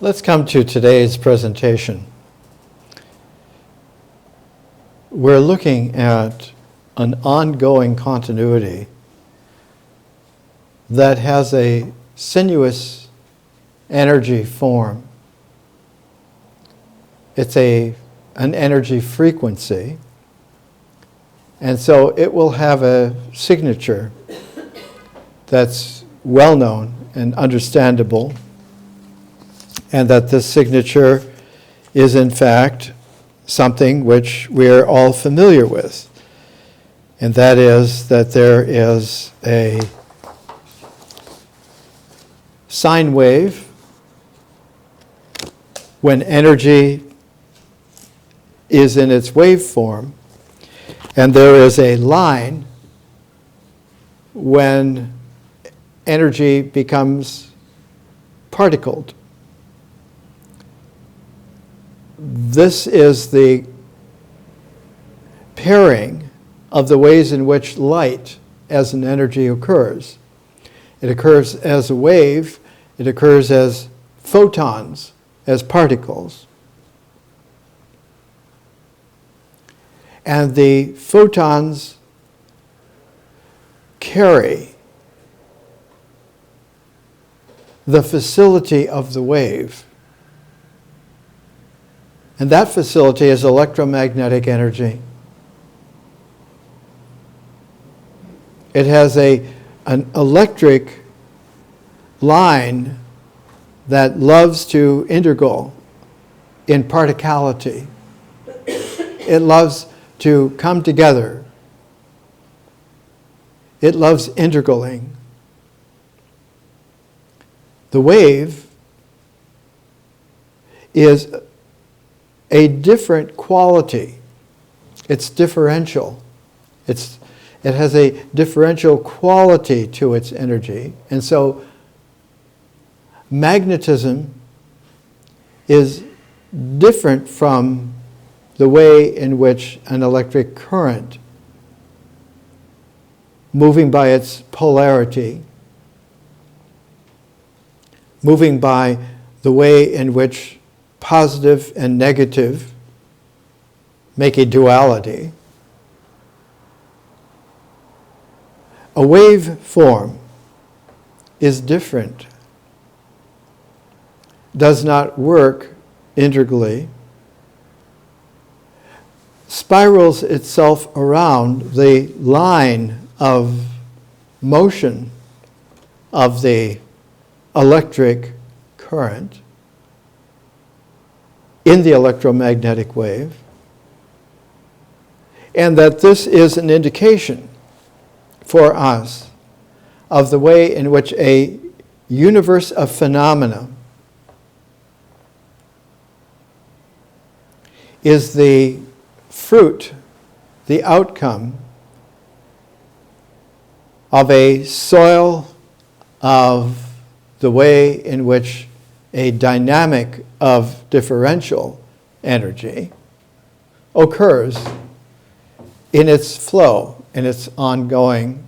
Let's come to today's presentation. We're looking at an ongoing continuity that has a sinuous energy form. It's an energy frequency, and so it will have a signature that's well known and understandable, and that this signature is in fact something which we're all familiar with, and that is that there is a sine wave when energy is in its wave form, and there is a line when energy becomes particled. This is the pairing of the ways in which light as an energy occurs. It occurs as a wave, it occurs as photons, as particles. And the photons carry the facility of the wave. And that facility is electromagnetic energy. It has an electric line that loves to intergal in particality. It loves to come together. It loves intergaling. The wave is a different quality. It's differential. It has a differential quality to its energy. And so magnetism is different from the way in which an electric current, moving by its polarity, moving by the way in which positive and negative make a duality. A wave form is different, does not work integrally, spirals itself around the line of motion of the electric current in the electromagnetic wave, and that this is an indication for us of the way in which a universe of phenomena is the fruit, the outcome of a soil of the way in which a dynamic of differential energy occurs in its flow, in its ongoing,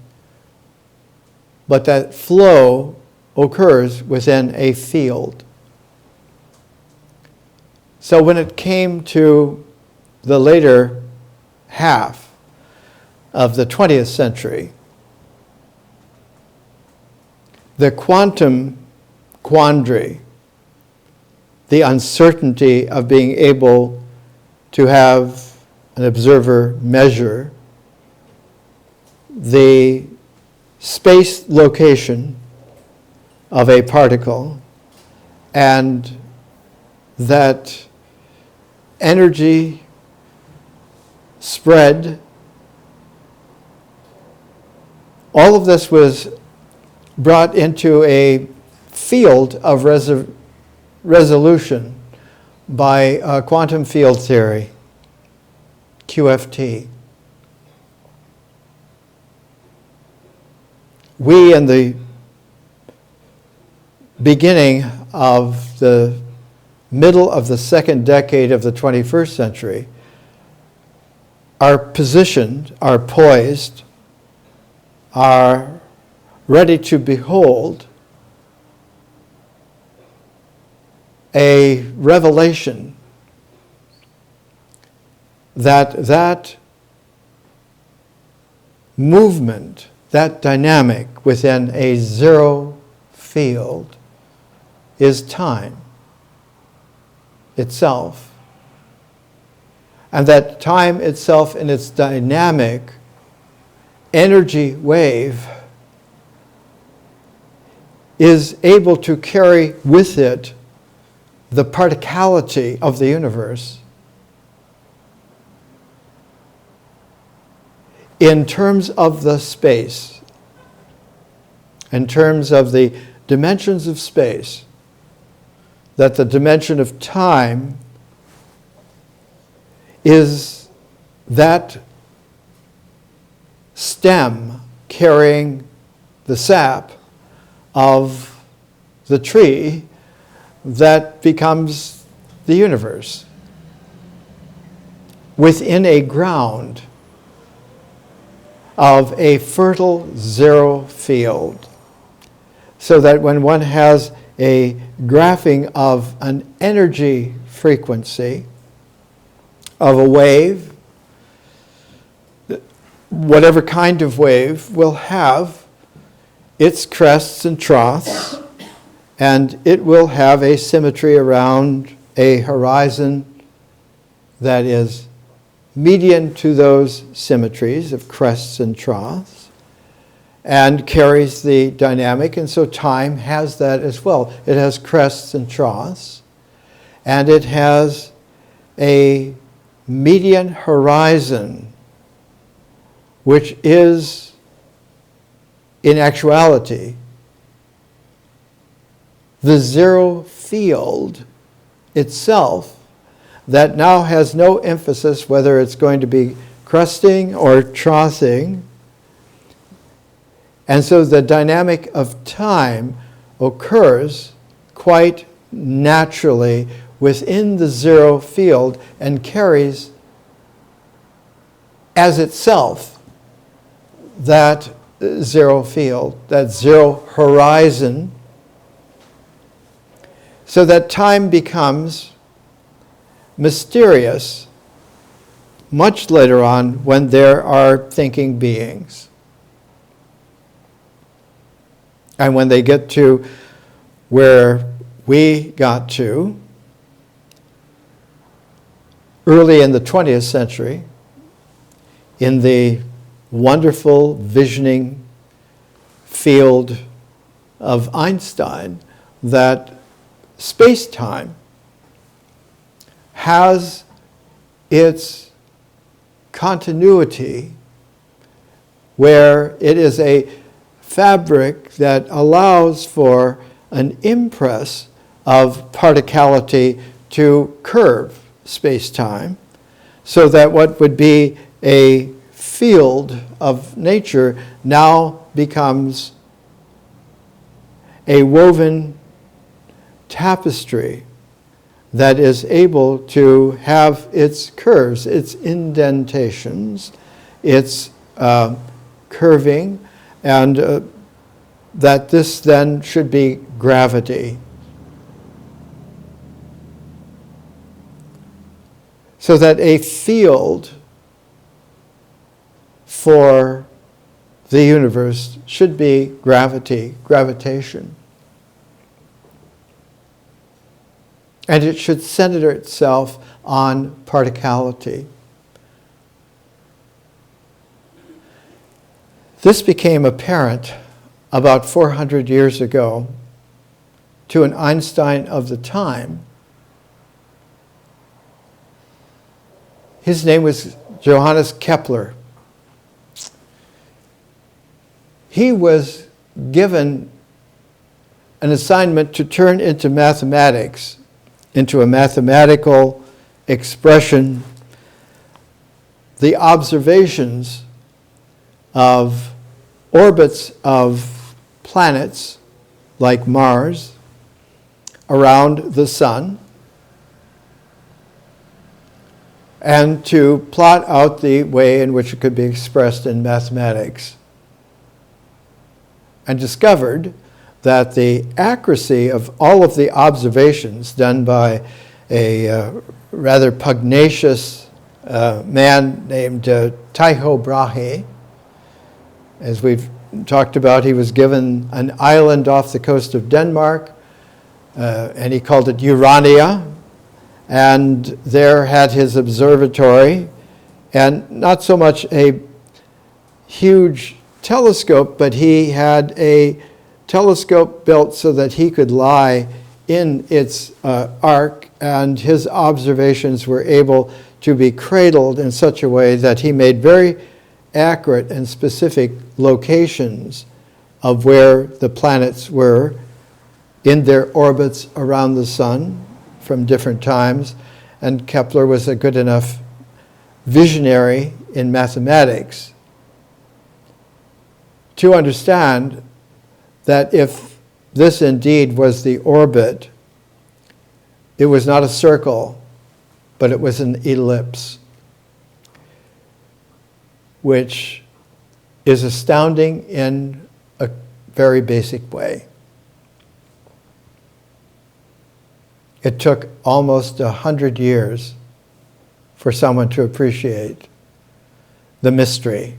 but that flow occurs within a field. So when it came to the later half of the 20th century, the quantum quandary, the uncertainty of being able to have an observer measure the space location of a particle, and that energy spread. All of this was brought into a field of resolution by quantum field theory, QFT. We, in the beginning of the middle of the second decade of the 21st century, are positioned, are poised, are ready to behold a revelation that movement, that dynamic within a zero field is time itself. And that time itself in its dynamic energy wave is able to carry with it the particality of the universe in terms of the space, in terms of the dimensions of space, that the dimension of time is that stem carrying the sap of the tree that becomes the universe within a ground of a fertile zero field. So that when one has a graphing of an energy frequency of a wave, whatever kind of wave will have its crests and troughs, and it will have a symmetry around a horizon that is median to those symmetries of crests and troughs, and carries the dynamic. And so time has that as well. It has crests and troughs, and it has a median horizon, which is, in actuality, the zero field itself, that now has no emphasis whether it's going to be crusting or troughing. And so the dynamic of time occurs quite naturally within the zero field and carries as itself that zero field, that zero horizon, so that time becomes mysterious much later on when there are thinking beings. And when they get to where we got to early in the 20th century, in the wonderful visioning field of Einstein, that space-time has its continuity where it is a fabric that allows for an impress of particality to curve space-time, so that what would be a field of nature now becomes a woven tapestry that is able to have its curves, its indentations, its curving, and that this then should be gravity. So that a field for the universe should be gravity, gravitation. And it should center itself on particality. This became apparent about 400 years ago to an Einstein of the time. His name was Johannes Kepler. He was given an assignment to turn into mathematics, into a mathematical expression, the observations of orbits of planets like Mars around the sun, and to plot out the way in which it could be expressed in mathematics. And discovered that the accuracy of all of the observations done by a rather pugnacious man named Tycho Brahe, as we've talked about, he was given an island off the coast of Denmark, and he called it Urania, and there had his observatory, and not so much a huge telescope, but he had a telescope built so that he could lie in its arc, and his observations were able to be cradled in such a way that he made very accurate and specific locations of where the planets were in their orbits around the sun from different times. And Kepler was a good enough visionary in mathematics to understand that if this indeed was the orbit, it was not a circle, but it was an ellipse, which is astounding in a very basic way. It took almost 100 years for someone to appreciate the mystery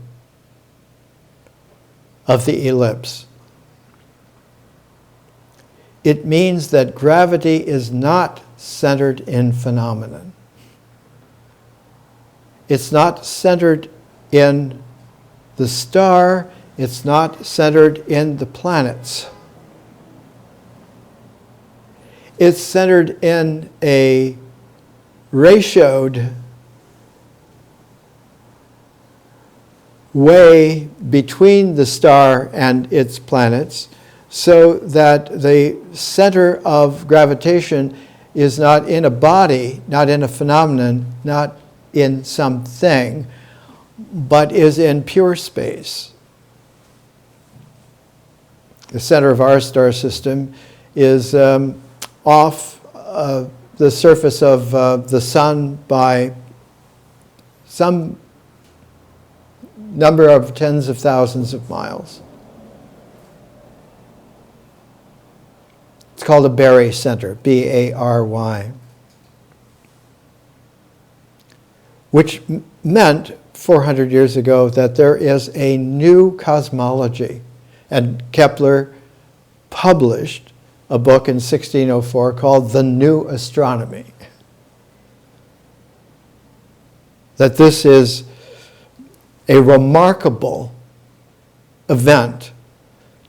of the ellipse. It means that gravity is not centered in phenomenon. It's not centered in the star. It's not centered in the planets. It's centered in a ratioed way between the star and its planets, so that the center of gravitation is not in a body, not in a phenomenon, not in something, but is in pure space. The center of our star system is off the surface of the sun by some number of tens of thousands of miles. It's called a Bary center, B-A-R-Y, which meant 400 years ago that there is a new cosmology. And Kepler published a book in 1604 called The New Astronomy. That this is a remarkable event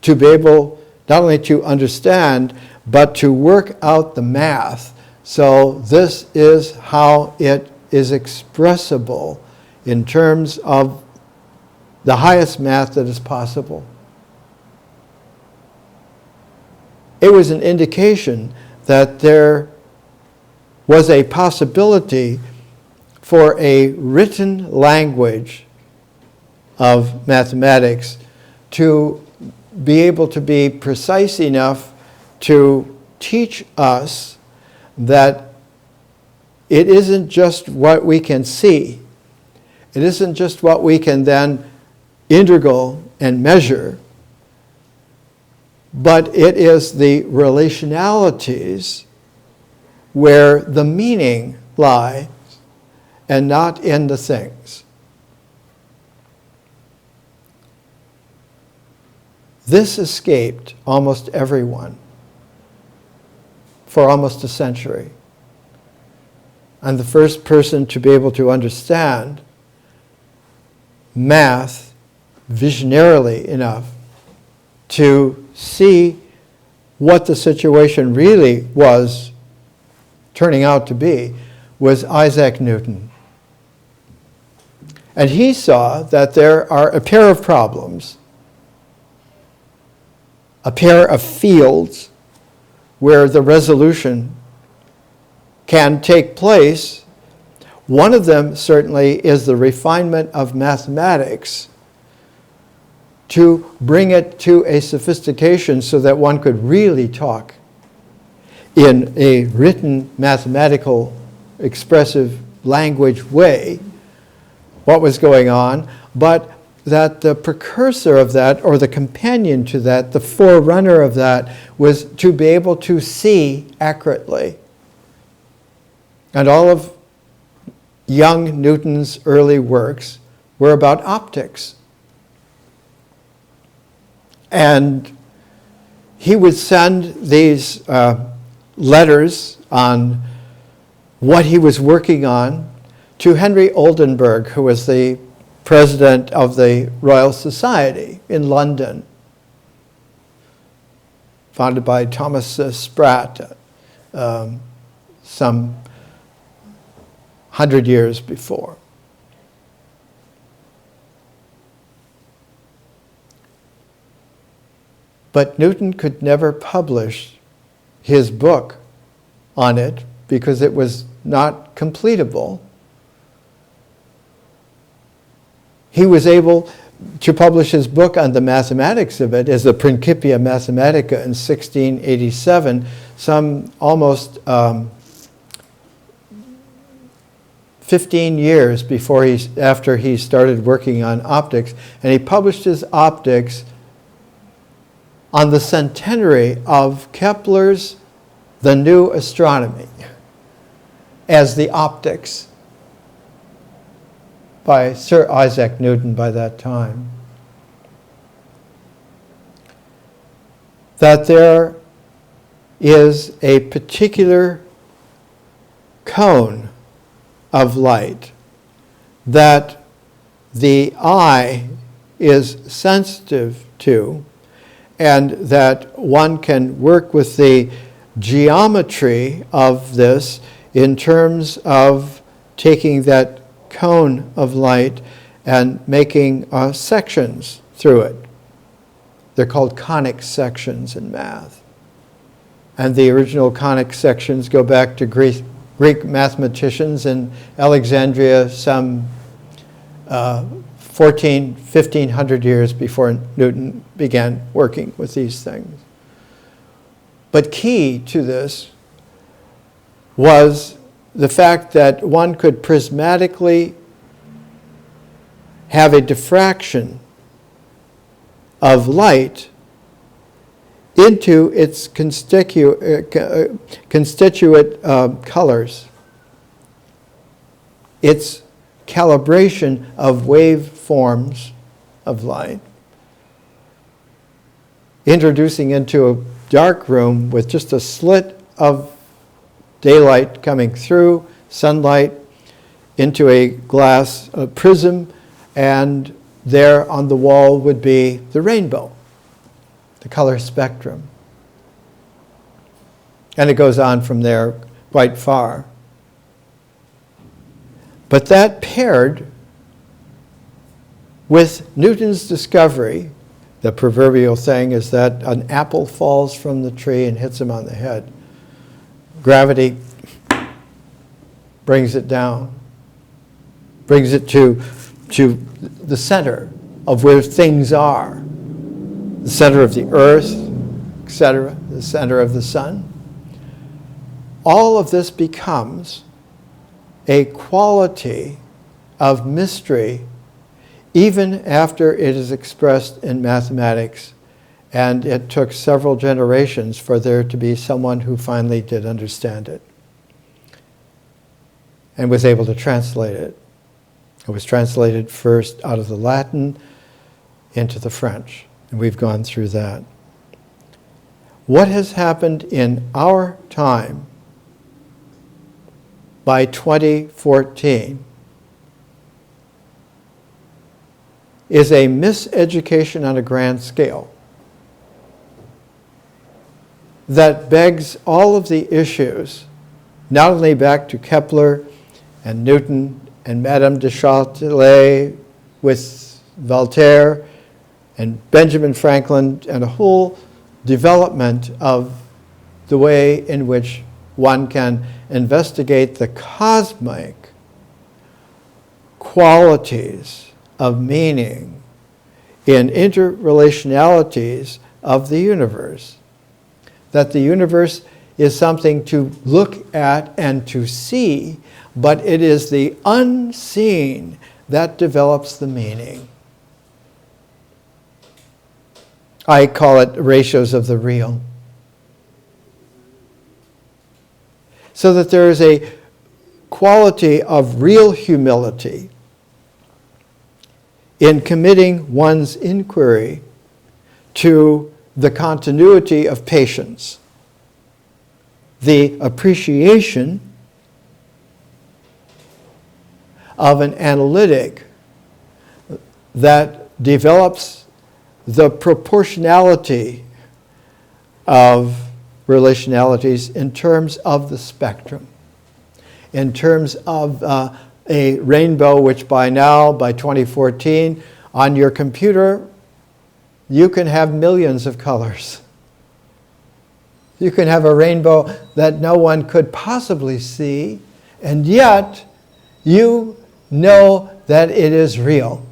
to be able not only to understand, but to work out the math. So this is how it is expressible in terms of the highest math that is possible. It was an indication that there was a possibility for a written language of mathematics to be able to be precise enough to teach us that it isn't just what we can see. It isn't just what we can then integral and measure, but it is the relationalities where the meaning lies and not in the things. This escaped almost everyone for almost a century. I'm the first person to be able to understand math visionarily enough to see what the situation really was turning out to be was Isaac Newton. And he saw that there are a pair of problems, a pair of fields where the resolution can take place. One of them certainly is the refinement of mathematics to bring it to a sophistication so that one could really talk in a written mathematical expressive language way what was going on, but that the precursor of that, or the companion to that, the forerunner of that, was to be able to see accurately. And all of young Newton's early works were about optics. And he would send these letters on what he was working on to Henry Oldenburg, who was the president of the Royal Society in London, founded by Thomas Sprat some 100 years before. But Newton could never publish his book on it because it was not completable. He was able to publish his book on the mathematics of it as the Principia Mathematica in 1687, some almost 15 years after he started working on optics. And he published his optics on the centenary of Kepler's The New Astronomy as the optics by Sir Isaac Newton by that time. That there is a particular cone of light that the eye is sensitive to, and that one can work with the geometry of this in terms of taking that cone of light and making sections through it. They're called conic sections in math. And the original conic sections go back to Greek mathematicians in Alexandria some 1,500 years before Newton began working with these things. But key to this was the fact that one could prismatically have a diffraction of light into its constituent colors. Its calibration of waveforms of light, introducing into a dark room with just a slit of daylight coming through, sunlight, into a glass prism, and there on the wall would be the rainbow, the color spectrum. And it goes on from there quite far. But that paired with Newton's discovery, the proverbial thing is that an apple falls from the tree and hits him on the head. Gravity brings it down, brings it to the center of where things are, the center of the earth, etc., the center of the sun. All of this becomes a quality of mystery even after it is expressed in mathematics. And it took several generations for there to be someone who finally did understand it and was able to translate it. It was translated first out of the Latin into the French, and we've gone through that. What has happened in our time by 2014 is a miseducation on a grand scale that begs all of the issues, not only back to Kepler and Newton and Madame de Châtelet with Voltaire and Benjamin Franklin, and a whole development of the way in which one can investigate the cosmic qualities of meaning in interrelationalities of the universe. That the universe is something to look at and to see, but it is the unseen that develops the meaning. I call it ratios of the real. So that there is a quality of real humility in committing one's inquiry to the continuity of patience, the appreciation of an analytic that develops the proportionality of relationalities in terms of the spectrum, in terms of a rainbow, which by now, by 2014, on your computer, you can have millions of colors. You can have a rainbow that no one could possibly see, and yet you know that it is real.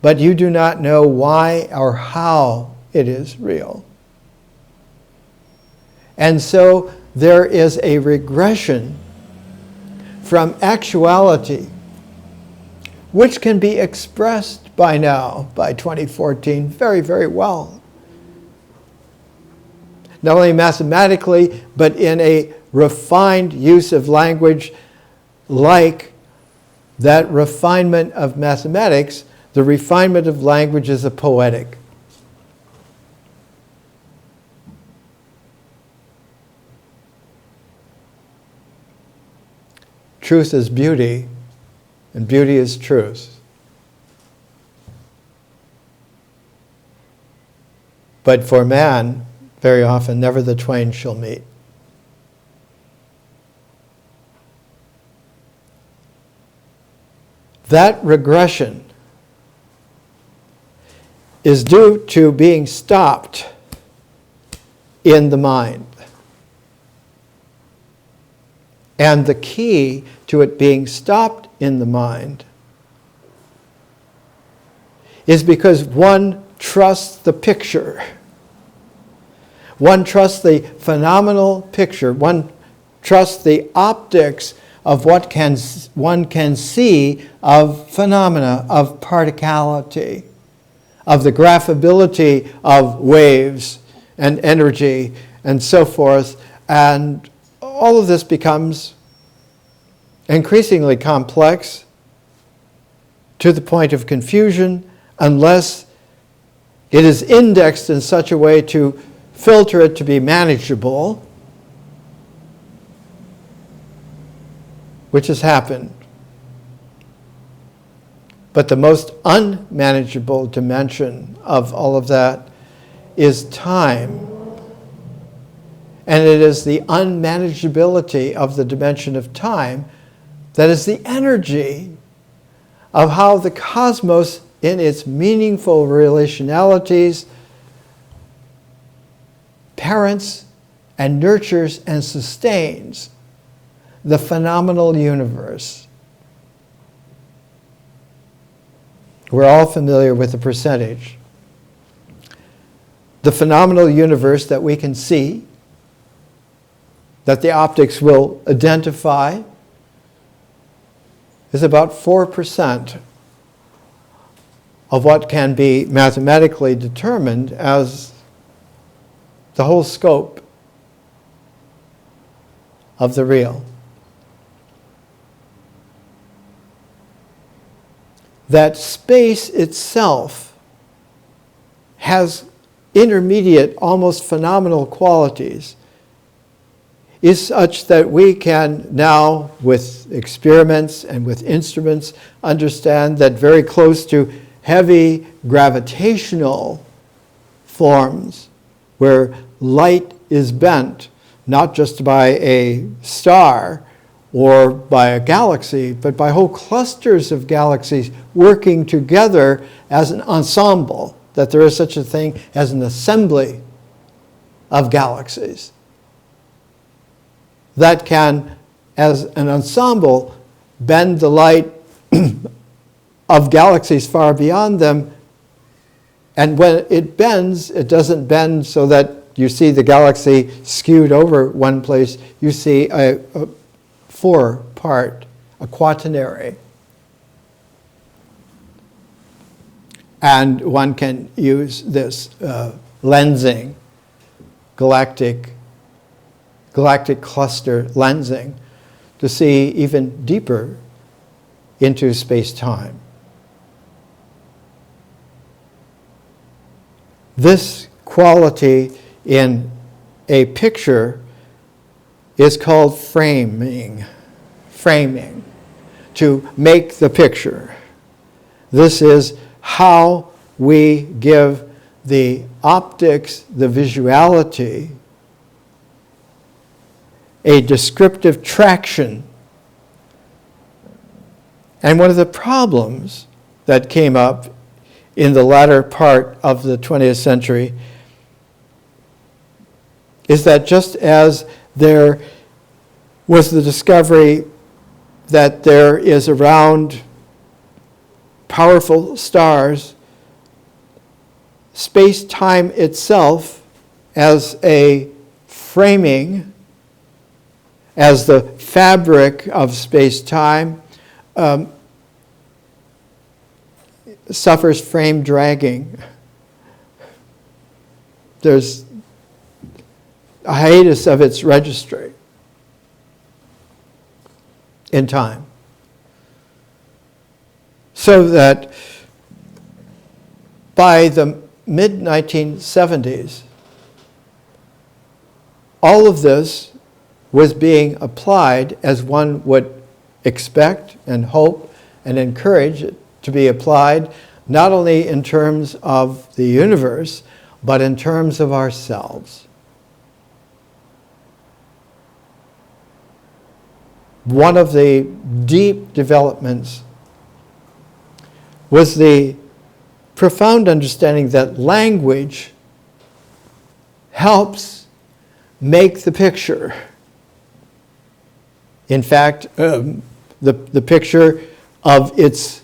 But you do not know why or how it is real. And so there is a regression from actuality, which can be expressed by now, by 2014, very, very well. Not only mathematically, but in a refined use of language like that refinement of mathematics. The refinement of language is a poetic. Truth is beauty, and beauty is truth. But for man, very often, never the twain shall meet. That regression is due to being stopped in the mind. And the key to it being stopped in the mind is because one trusts the picture. One trusts the phenomenal picture. One trusts the optics of what one can see of phenomena, of particality, of the graphability of waves and energy and so forth. And all of this becomes increasingly complex to the point of confusion unless it is indexed in such a way to filter it to be manageable, which has happened. But the most unmanageable dimension of all of that is time. And it is the unmanageability of the dimension of time that is the energy of how the cosmos, in its meaningful relationalities, parents and nurtures and sustains the phenomenal universe. We're all familiar with the percentage. The phenomenal universe that we can see, that the optics will identify, is about 4% of what can be mathematically determined as the whole scope of the real. That space itself has intermediate, almost phenomenal qualities, is such that we can now, with experiments and with instruments, understand that very close to heavy gravitational forms, where light is bent, not just by a star or by a galaxy, but by whole clusters of galaxies working together as an ensemble, that there is such a thing as an assembly of galaxies that can, as an ensemble, bend the light of galaxies far beyond them. And when it bends, it doesn't bend so that you see the galaxy skewed over one place. You see a four-part, a quaternary. And one can use this lensing, galactic cluster lensing, to see even deeper into space-time. This quality in a picture is called framing. Framing, to make the picture. This is how we give the optics, the visuality, a descriptive traction. And one of the problems that came up in the latter part of the 20th century is that just as there was the discovery that there is around powerful stars, space-time itself as a framing, as the fabric of space-time, suffers frame dragging. There's a hiatus of its registry in time. So that by the mid-1970s, all of this was being applied as one would expect and hope and encourage it to be applied, not only in terms of the universe, but in terms of ourselves. One of the deep developments was the profound understanding that language helps make the picture. In fact, the picture of its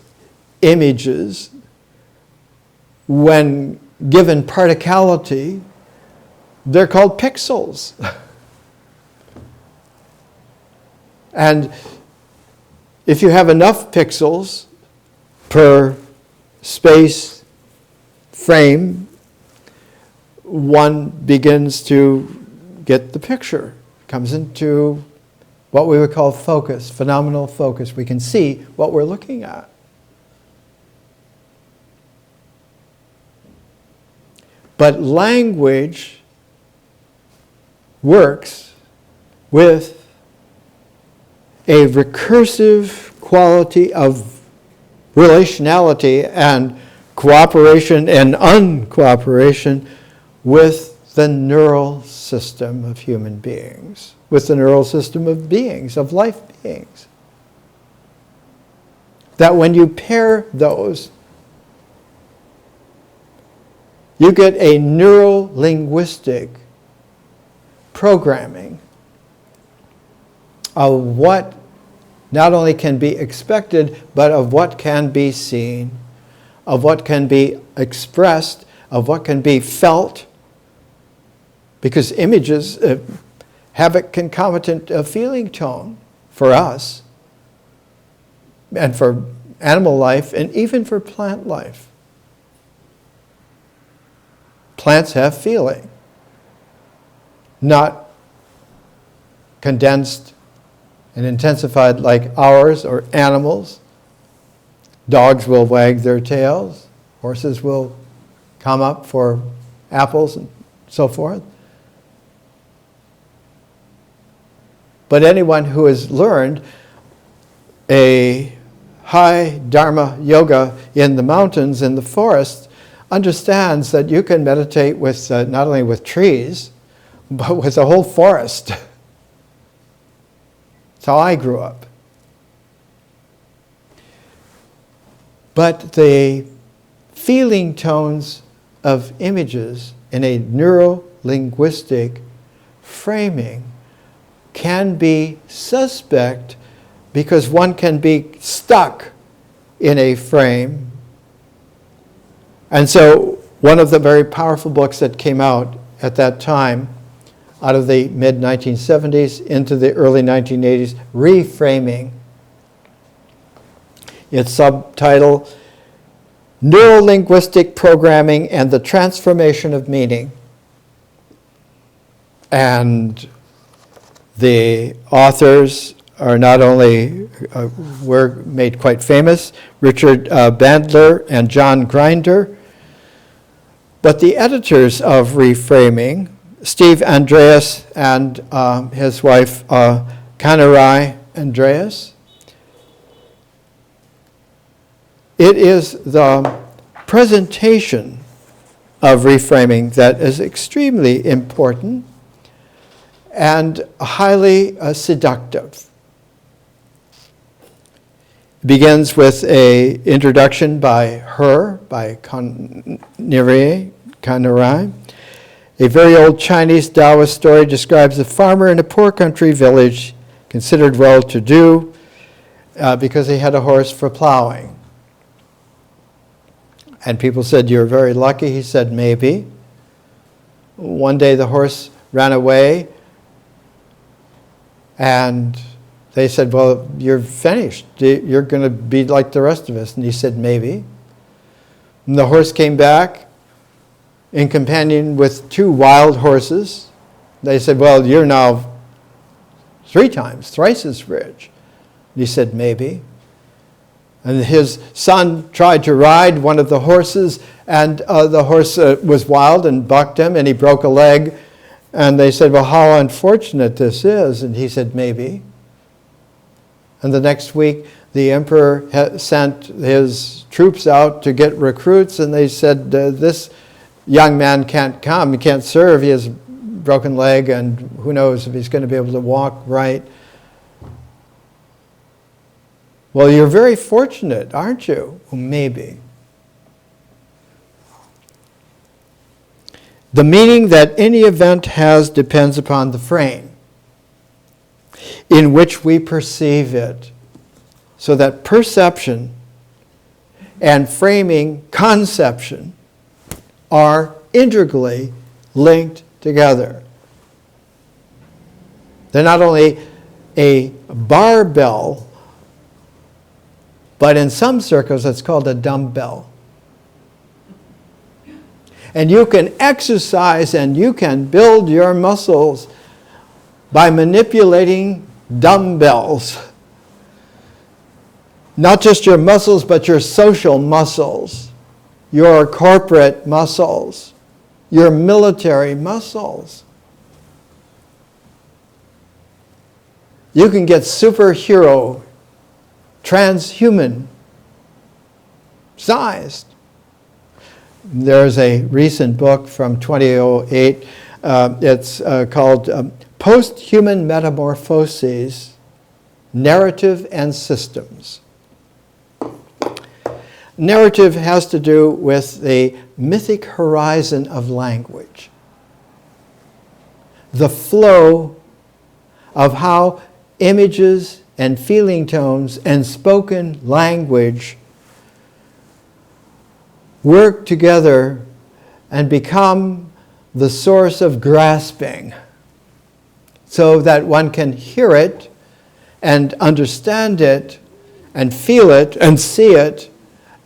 images, when given particality, they're called pixels. And if you have enough pixels per space frame, one begins to get the picture, comes into what we would call focus, phenomenal focus. We can see what we're looking at. But language works with a recursive quality of relationality and cooperation and uncooperation with the neural system of human beings, with the neural system of beings, of life beings. That when you pair those, you get a neuro-linguistic programming of what not only can be expected, but of what can be seen, of what can be expressed, of what can be felt, because images have a concomitant feeling tone for us, and for animal life, and even for plant life. Plants have feeling, not condensed and intensified like ours or animals. Dogs will wag their tails. Horses will come up for apples and so forth. But anyone who has learned a high Dharma yoga in the mountains, in the forest, understands that you can meditate with not only with trees, but with a whole forest. That's how I grew up. But the feeling tones of images in a neuro-linguistic framing can be suspect because one can be stuck in a frame. And so one of the very powerful books that came out at that time, out of the mid-1970s into the early 1980s, Reframing. Its subtitle Neuro-Linguistic Programming and the Transformation of Meaning. And the authors are not only were made quite famous, Richard Bandler and John Grinder, but the editors of Reframing, Steve Andreas and his wife, Kanarai Andreas. It is the presentation of reframing that is extremely important and highly seductive. It begins with an introduction by Kanarai. A very old Chinese Taoist story describes a farmer in a poor country village considered well-to-do because he had a horse for plowing. And people said, "You're very lucky." He said, "Maybe." One day the horse ran away, and they said, "Well, you're finished. You're going to be like the rest of us." And he said, "Maybe." And the horse came back in companion with 2 wild horses. They said, "Well, you're now 3 times, thrice as rich." And he said, "Maybe." And his son tried to ride one of the horses, and the horse was wild and bucked him, and he broke a leg. And they said, "Well, how unfortunate this is." And he said, "Maybe." And the next week, the emperor sent his troops out to get recruits, and they said, "This young man can't come, he can't serve, he has a broken leg, and who knows if he's going to be able to walk right." "Well, you're very fortunate, aren't you?" "Well, maybe." The meaning that any event has depends upon the frame in which we perceive it. So that perception and framing conception are integrally linked together. They're not only a barbell, but in some circles it's called a dumbbell. And you can exercise and you can build your muscles by manipulating dumbbells. Not just your muscles, but your social muscles, your corporate muscles, your military muscles. You can get superhero, transhuman sized. There's a recent book from 2008. It's called Post-Human Metamorphoses, Narrative and Systems. Narrative has to do with the mythic horizon of language. The flow of how images and feeling tones and spoken language work together and become the source of grasping so that one can hear it and understand it and feel it and see it.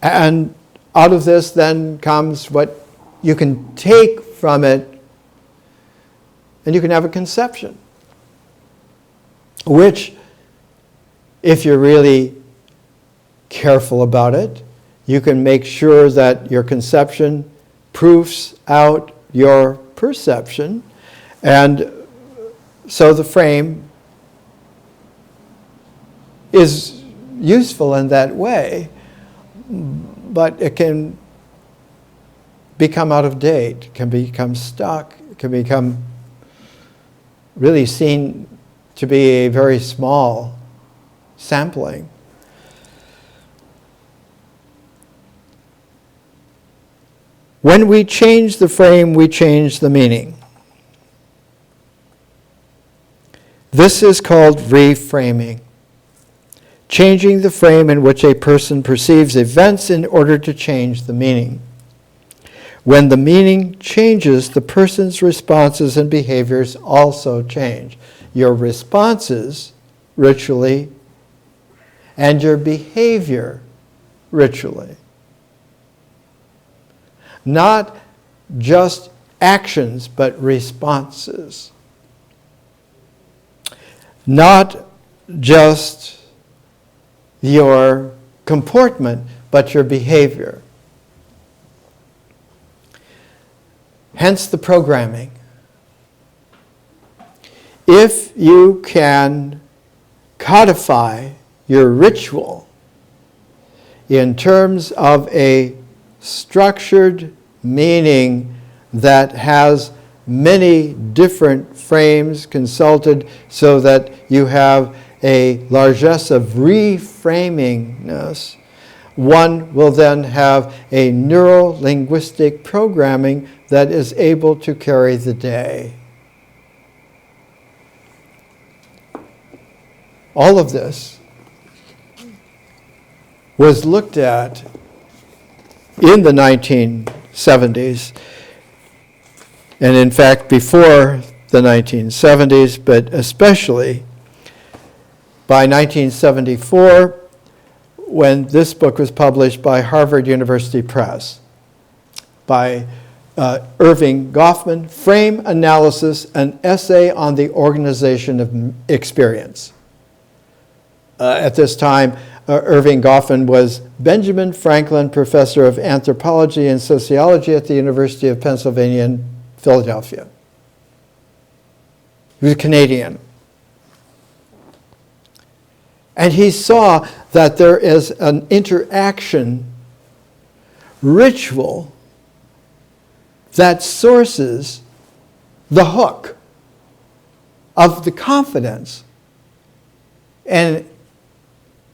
And out of this then comes what you can take from it, and you can have a conception, which, if you're really careful about it, you can make sure that your conception proofs out your perception. And so the frame is useful in that way, but it can become out of date, can become stuck, can become really seen to be a very small sampling. When we change the frame, we change the meaning. This is called reframing. Changing the frame in which a person perceives events in order to change the meaning. When the meaning changes, the person's responses and behaviors also change. Your responses, ritually, and your behavior, ritually. not just actions, but responses. Not just your comportment, but your behavior. Hence the programming. If you can codify your ritual in terms of a structured meaning that has many different frames consulted so that you have a largesse of reframingness, one will then have a neuro-linguistic programming that is able to carry the day. All of this was looked at in the 1970s, and in fact before the 1970s, but especially by 1974, when this book was published by Harvard University Press, by Irving Goffman, Frame Analysis, an essay on the organization of experience. At this time, Irving Goffman was Benjamin Franklin Professor of Anthropology and Sociology at the University of Pennsylvania in Philadelphia. He was a Canadian. And he saw that there is an interaction ritual that sources the hook of the confidence and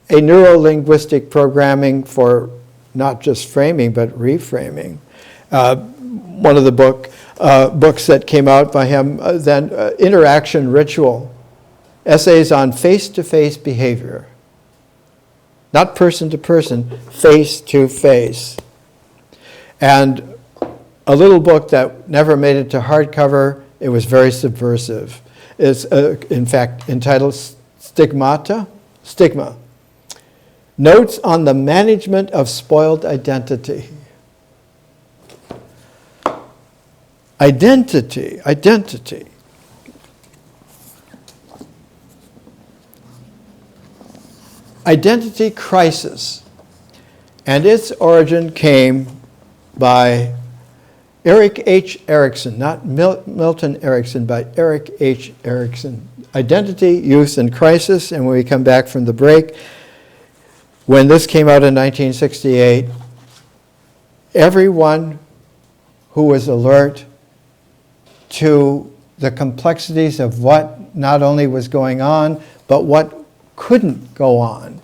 a neuro-linguistic programming for not just framing but reframing. One of the books that came out by him then, Interaction Ritual, essays on face-to-face behavior. Not person-to-person, face-to-face. And a little book that never made it to hardcover, it was very subversive. It's in fact entitled Stigma. Notes on the Management of Spoiled Identity. Identity. Identity crisis. And its origin came by Erik H. Erikson, not Milton Erickson, but Erik H. Erikson. Identity, Youth, and Crisis. And when we come back from the break, when this came out in 1968, everyone who was alert to the complexities of what not only was going on, but what couldn't go on,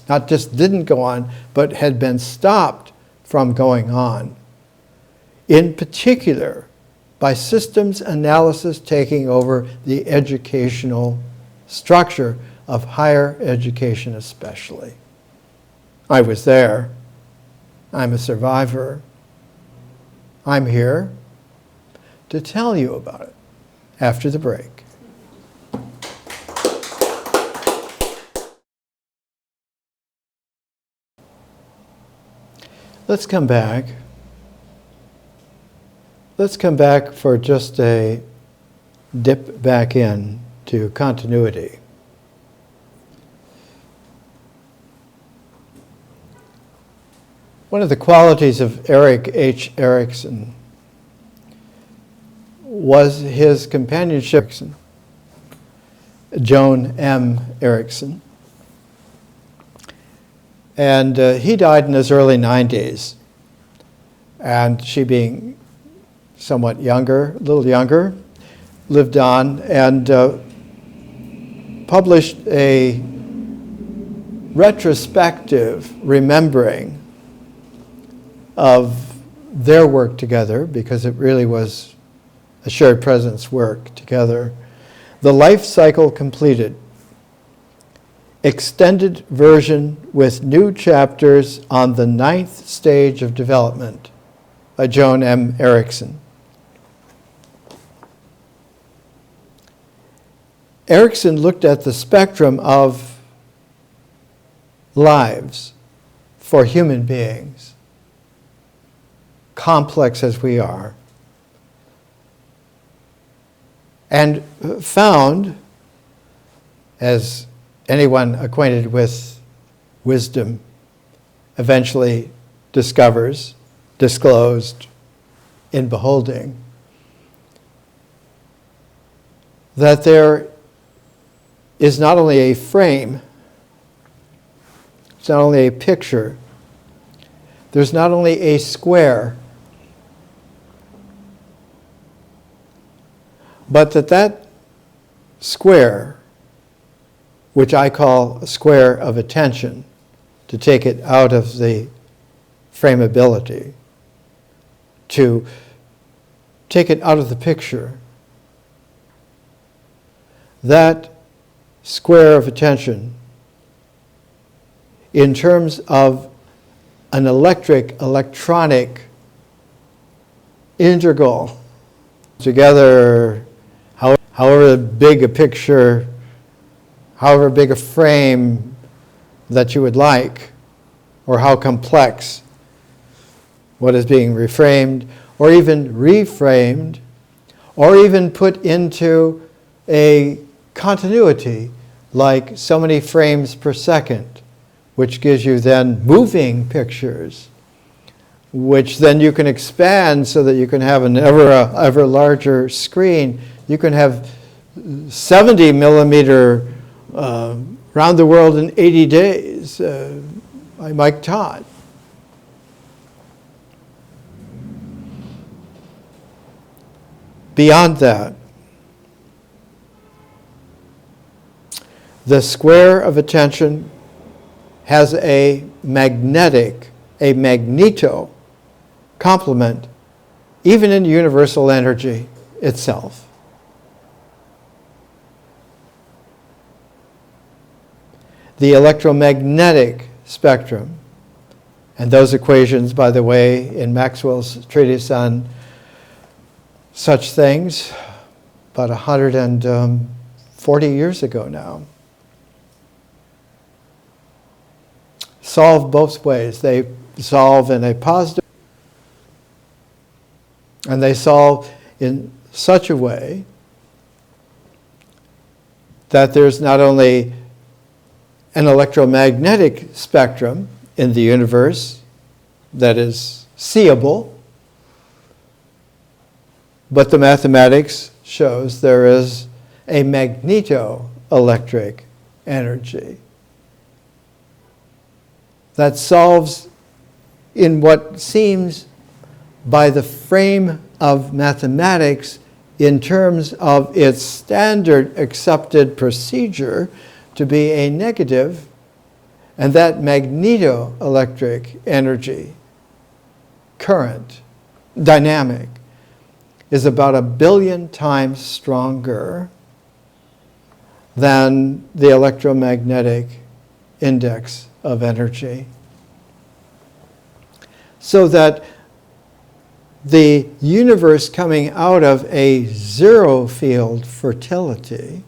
not just didn't go on, but had been stopped from going on. In particular, by systems analysis taking over the educational structure of higher education especially. I was there. I'm a survivor. I'm here to tell you about it after the break. Let's come back. Let's come back for just a dip back in to continuity. One of the qualities of Erik H. Erikson was his companionship with Joan M. Erikson. And he died in his early 90s. And she, being somewhat younger, a little younger, lived on and published a retrospective remembering of their work together, because it really was a shared presence work together. The Life Cycle Completed, extended version with new chapters on the 9th stage of development by Joan M. Erikson. Erikson looked at the spectrum of lives for human beings. complex as we are, and found, as anyone acquainted with wisdom eventually discovers, disclosed in beholding, that there is not only a frame, it's not only a picture, there's not only a square, but that square, which I call a square of attention, to take it out of the frameability, to take it out of the picture, that square of attention, in terms of an electronic integral together, however big a picture, however big a frame that you would like, or how complex what is being reframed, or even reframed, or even put into a continuity, like so many frames per second, which gives you then moving pictures, which then you can expand so that you can have an ever larger screen. You can have 70 millimeter Round the World in 80 Days by Mike Todd. Beyond that, the square of attention has a magneto complement, even in universal energy itself. The electromagnetic spectrum, and those equations, by the way, in Maxwell's treatise on such things, about 140 years ago now, solve both ways. They solve in a positive, and they solve in such a way that there's not only an electromagnetic spectrum in the universe that is seeable, but the mathematics shows there is a magnetoelectric energy that solves in what seems, by the frame of mathematics, in terms of its standard accepted procedure, to be a negative, and that magnetoelectric energy, current, dynamic, is about 1 billion times stronger than the electromagnetic index of energy. So that the universe coming out of a zero field fertility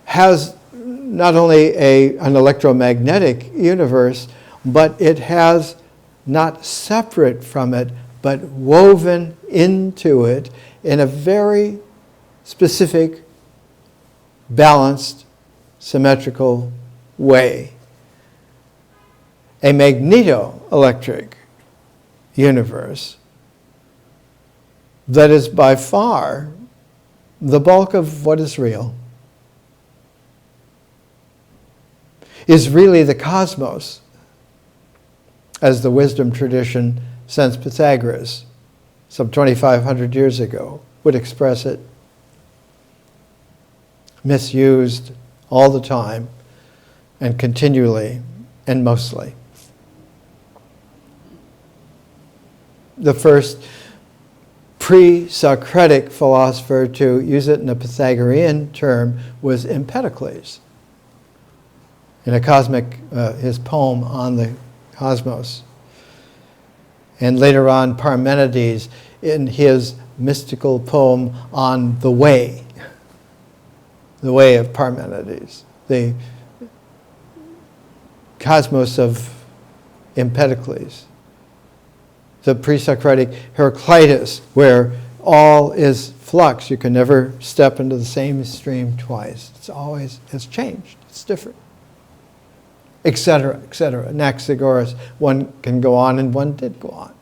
has not only an electromagnetic universe, but it has, not separate from it, but woven into it in a very specific, balanced, symmetrical way. A magnetoelectric universe that is by far the bulk of what is real, is really the cosmos, as the wisdom tradition since Pythagoras, some 2,500 years ago, would express it. Misused all the time and continually and mostly. The first pre-Socratic philosopher to use it in a Pythagorean term was Empedocles, in a his poem on the cosmos. And later on, Parmenides in his mystical poem on the way of Parmenides, the cosmos of Empedocles, the pre-Socratic Heraclitus, where all is flux. You can never step into the same stream twice. It's changed. It's different. Etc., etc. Anaxagoras, one can go on and one did go on.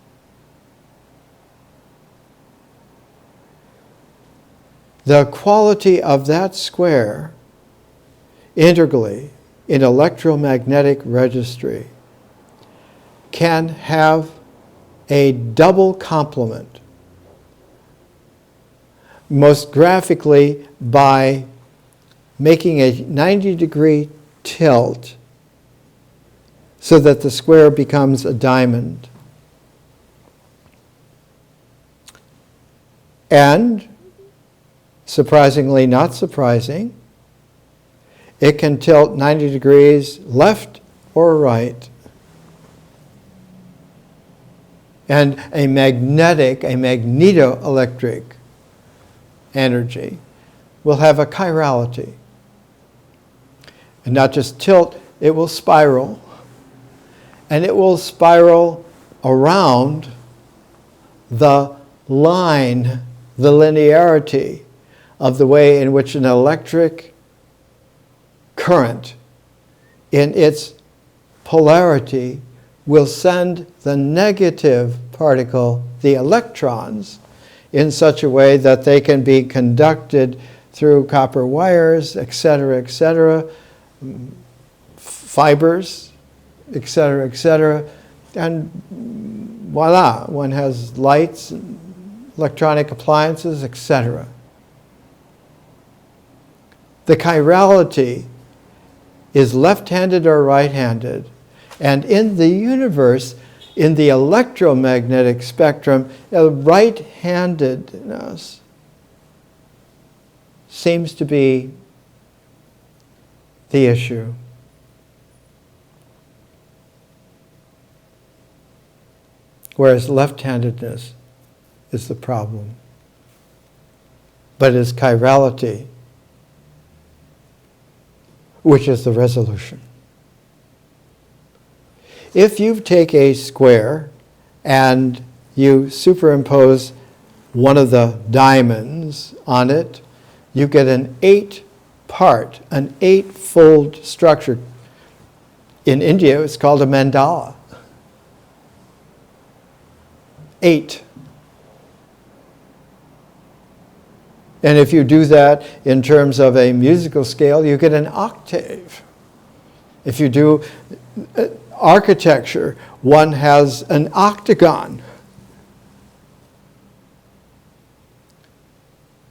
The quality of that square integrally in electromagnetic registry can have a double complement, most graphically by making a 90-degree tilt so that the square becomes a diamond. And, surprisingly not surprising, it can tilt 90 degrees left or right. And a magnetoelectric energy will have a chirality. And not just tilt, it will spiral. And it will spiral around the line, the linearity of the way in which an electric current in its polarity will send the negative particle, the electrons, in such a way that they can be conducted through copper wires, etc., fibers, etc., and voila, one has lights, electronic appliances, etc. The chirality is left-handed or right-handed, and in the universe, in the electromagnetic spectrum, right-handedness seems to be the issue. Whereas left-handedness is the problem. But it's chirality which is the resolution. If you take a square and you superimpose one of the diamonds on it, you get an eightfold structure. In India, it's called a mandala. 8. And if you do that in terms of a musical scale, you get an octave. If you do architecture, one has an octagon.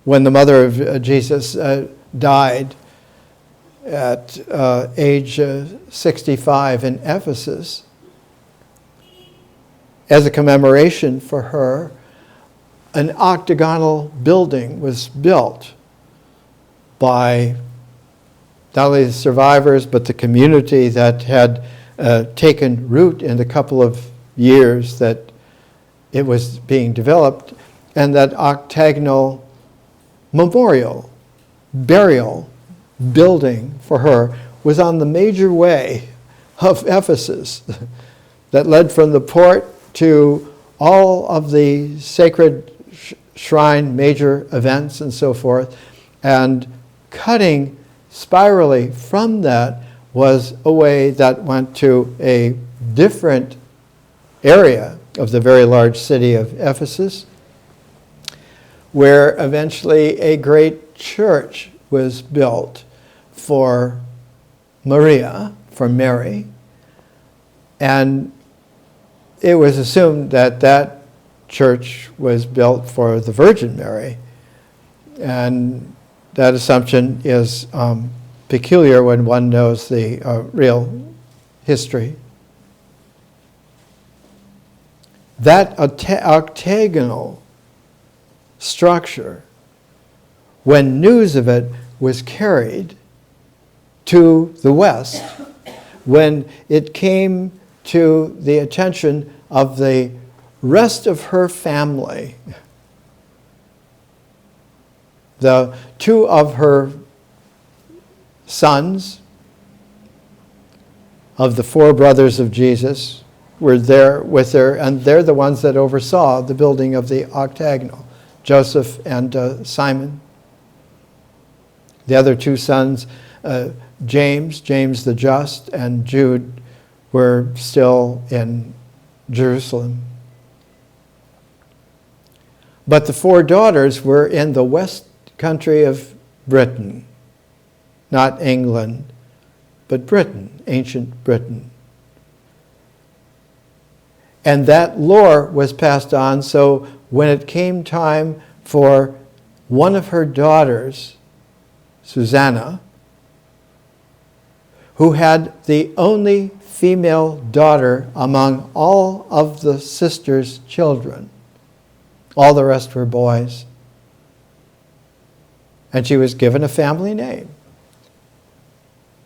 When the mother of Jesus died at age 65 in Ephesus, as a commemoration for her, an octagonal building was built by not only the survivors, but the community that had taken root in the couple of years that it was being developed, and that octagonal memorial, burial building for her was on the major way of Ephesus that led from the port to all of the sacred shrine major events and so forth, and cutting spirally from that was a way that went to a different area of the very large city of Ephesus, where eventually a great church was built for Maria, for Mary, and it was assumed that that church was built for the Virgin Mary, and that assumption is peculiar when one knows the real history. That octagonal structure, when news of it was carried to the West, when it came to the attention of the rest of her family, the two of her sons, of the 4 brothers of Jesus, were there with her, and they're the ones that oversaw the building of the octagonal, Joseph and Simon. The other two sons, James the Just, and Jude, were still in Jerusalem. But the four daughters were in the west country of Britain, not England, but Britain, ancient Britain. And that lore was passed on, so when it came time for one of her daughters, Susanna, who had the only female daughter among all of the sisters' children, all the rest were boys, and she was given a family name.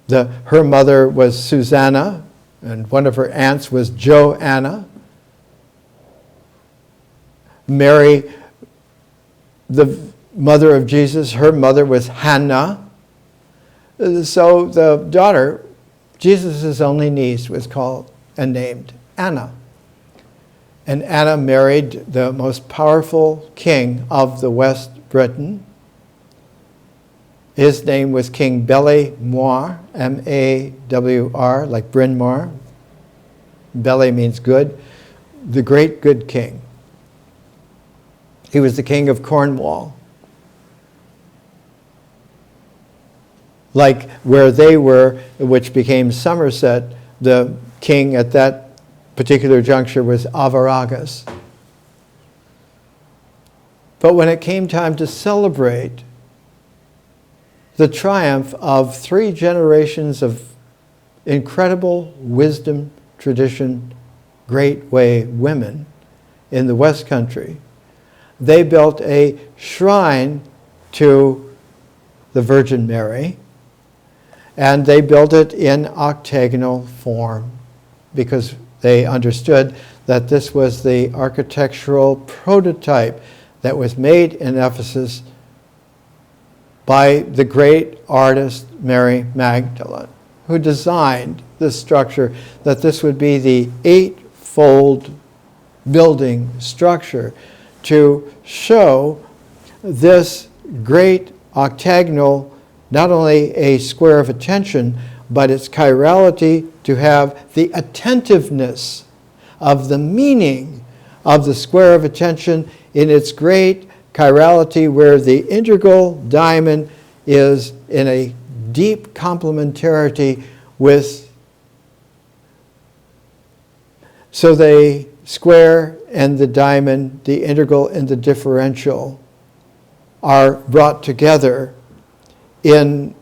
Her mother was Susanna, and one of her aunts was Joanna. Mary, the mother of Jesus, her mother was Hannah. So the daughter, Jesus' only niece, was called and named Anna. And Anna married the most powerful king of the West Britain. His name was King Belle-Mawr, M-A-W-R, like Bryn Mawr. Belle means good. The great good king. He was the king of Cornwall. Like where they were, which became Somerset, the king at that particular juncture was Avaragus. But when it came time to celebrate the triumph of 3 generations of incredible wisdom, tradition, great way women in the West Country, they built a shrine to the Virgin Mary, and they built it in octagonal form because they understood that this was the architectural prototype that was made in Ephesus by the great artist Mary Magdalene, who designed this structure, that this would be the 8-fold building structure to show this great octagonal, not only a square of attention, but its chirality to have the attentiveness of the meaning of the square of attention in its great chirality, where the integral diamond is in a deep complementarity with, so the square and the diamond, the integral and the differential, are brought together in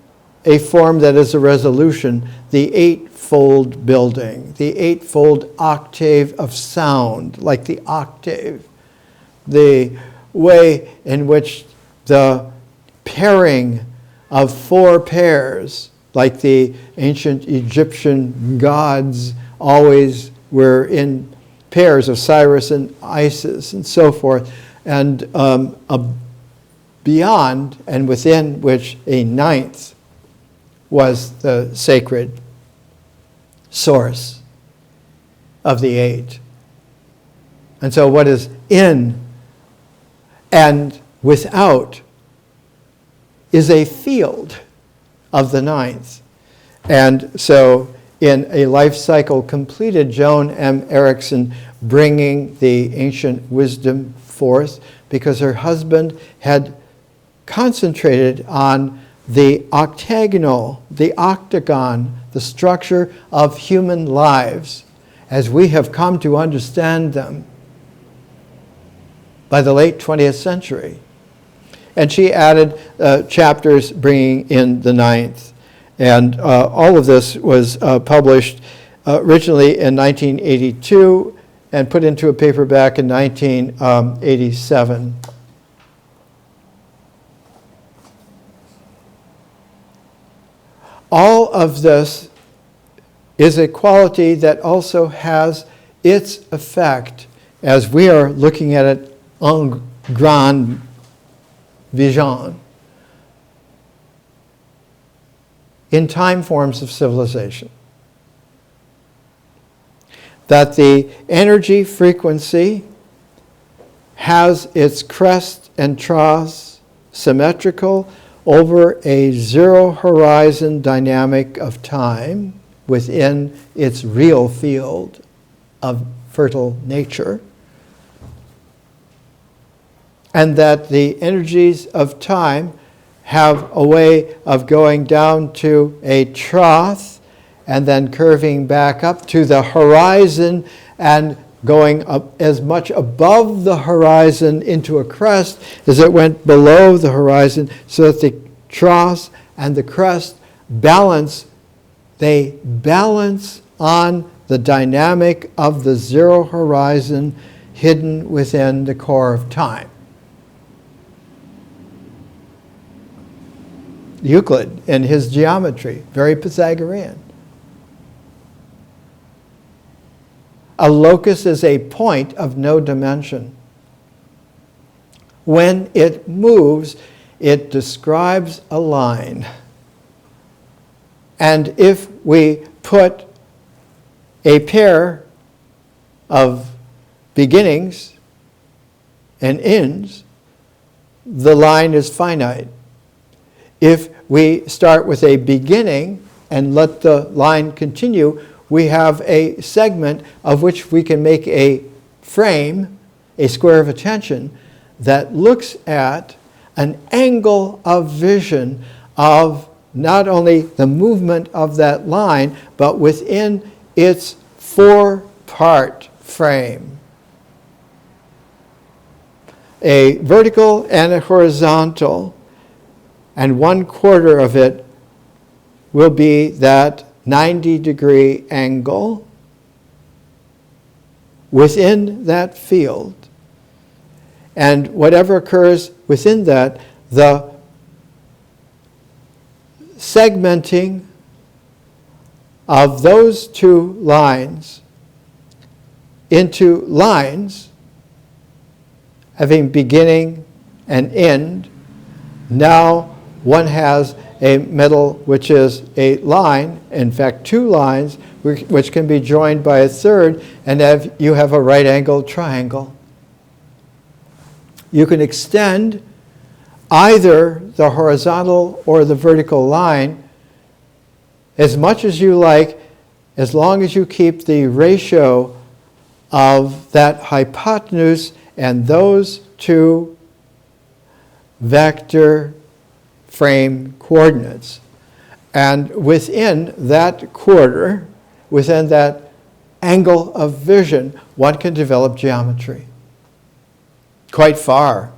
a form that is a resolution, the 8-fold building, the 8-fold octave of sound, like the octave, the way in which the pairing of 4 pairs, like the ancient Egyptian gods always were in pairs, Osiris and Isis and so forth, and beyond and within which a 9th was the sacred source of the 8. And so what is in and without is a field of the 9th. And so in a life cycle completed, Joan M. Erickson bringing the ancient wisdom forth because her husband had concentrated on the octagonal, the octagon, the structure of human lives as we have come to understand them by the late 20th century. And she added chapters bringing in the 9th. And all of this was published originally in 1982 and put into a paperback in 1987. All of this is a quality that also has its effect as we are looking at it en grand vision in time forms of civilization. that the energy frequency has its crest and troughs symmetrical over a zero horizon dynamic of time within its real field of fertile nature, and that the energies of time have a way of going down to a trough and then curving back up to the horizon and going up as much above the horizon into a crest as it went below the horizon, so that the troughs and the crest balance. They balance on the dynamic of the zero horizon hidden within the core of time. Euclid in his geometry, very Pythagorean. A locus is a point of no dimension. When it moves, it describes a line. And if we put a pair of beginnings and ends, the line is finite. If we start with a beginning and let the line continue, we have a segment of which we can make a frame, a square of attention, that looks at an angle of vision of not only the movement of that line, but within its four-part frame. A vertical and a horizontal, and 1/4 of it will be that 90-degree angle within that field. And whatever occurs within that, the segmenting of those two lines into lines having beginning and end. Now one has a middle, which is a line, in fact 2 lines, which can be joined by a third, and you have a right-angled triangle. You can extend either the horizontal or the vertical line as much as you like, as long as you keep the ratio of that hypotenuse and those 2 vector frame coordinates. And within that quarter, within that angle of vision, one can develop geometry. Quite far.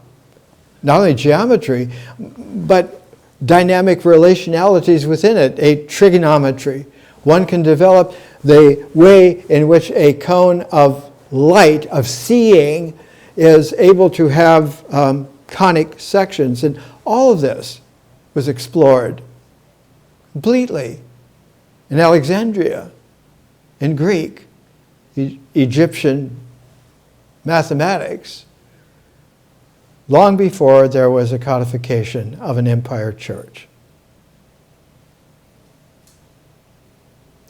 Not only geometry, but dynamic relationalities within it, a trigonometry. One can develop the way in which a cone of light, of seeing, is able to have conic sections. And all of this was explored completely in Alexandria, in Greek, Egyptian mathematics, long before there was a codification of an empire church.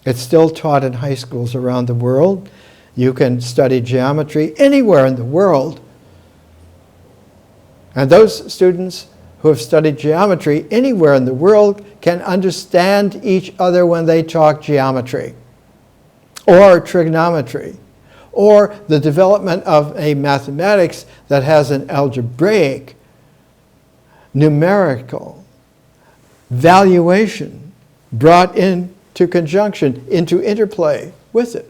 It's still taught in high schools around the world. You can study geometry anywhere in the world. And those students who have studied geometry anywhere in the world can understand each other when they talk geometry or trigonometry, or the development of a mathematics that has an algebraic, numerical valuation brought into conjunction, into interplay with it.